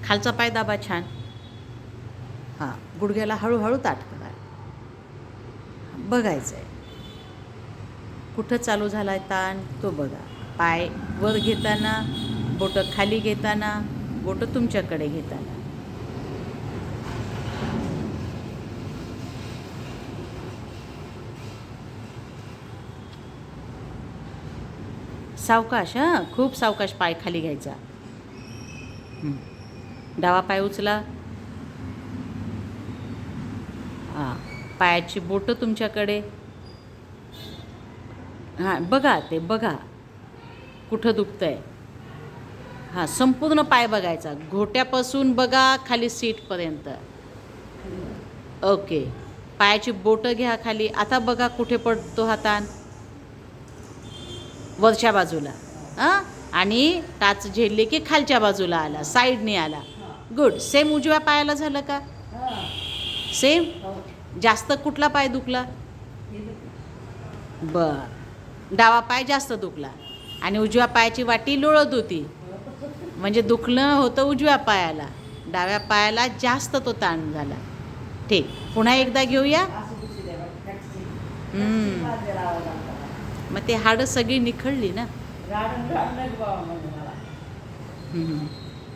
खालचा पाय दाबा छान. हां, गुडघ्याला हळूहळू ताठ करा. बघायचं आहे कुठं चालू झाला आहे ताण तो बघा. पाय वर घेताना, बोटं खाली घेताना, बोटं तुमच्याकडे घेताना. सावकाश, हां, खूप सावकाश पाय खाली घ्यायचा. डावा पाय उचला. हां, पायाची बोटं तुमच्याकडे. हां, बघा ते बघा कुठं दुखतंय. हां, संपूर्ण पाय बघायचा, घोट्यापासून बघा खाली सीटपर्यंत. ओके, पायाची बोटं घ्या खाली. आता बघा कुठे पडतो हा ताण. वरच्या बाजूला. हां, आणि टाच झेलले की खालच्या बाजूला आला, साईडने आला. गुड. सेम उजव्या पायाला झालं का? सेम. जास्त कुठला पाय दुखला? डावा पाय जास्त दुखला आणि उजव्या पायाची वाटी लोळत होती, म्हणजे दुखणं होतं उजव्या पायाला, डाव्या पायाला जास्त तो ताण झाला. ठीक, पुन्हा एकदा घेऊया. मग ते हाडं सगळी निखळली ना.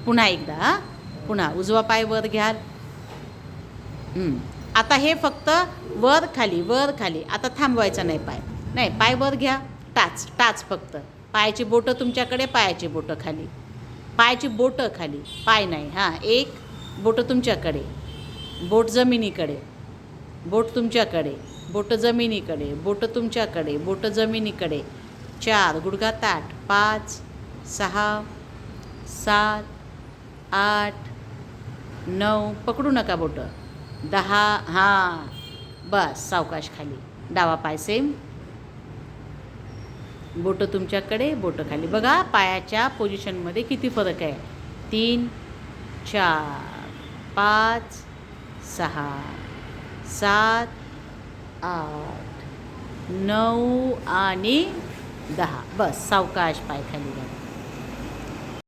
पुन्हा एकदा. हां, पुन्हा उजवा पाय वर घ्याल. आता हे फक्त वर खाली वर खाली. आता थांबवायचा नाही पाय. नाही, पाय वर घ्या. टाच टाच फक्त. पायाची बोटं तुमच्याकडे, पायाची बोटं खाली. पायाची बोटं खाली, पाय नाही. हां, एक बोटं तुमच्याकडे, बोट जमिनीकडे, बोट तुमच्याकडे, बोटं जमिनीकडे, बोटं तुमच्याकडे, बोटं जमिनीकडे. 4, गुडघा ताठ. 5, 6, 7, 8, 9, पकडू नका बोटं. 10. हां, बस सावकाश खाली. डावा पाय सेम, बोटं तुमच्याकडे, बोटं खाली. बघा पायाच्या पोझिशनमध्ये किती फरक आहे. 3, 4, 5, 6, 7, 8, 9 आणि 10. बस सावकाश पाय खाली घ्या.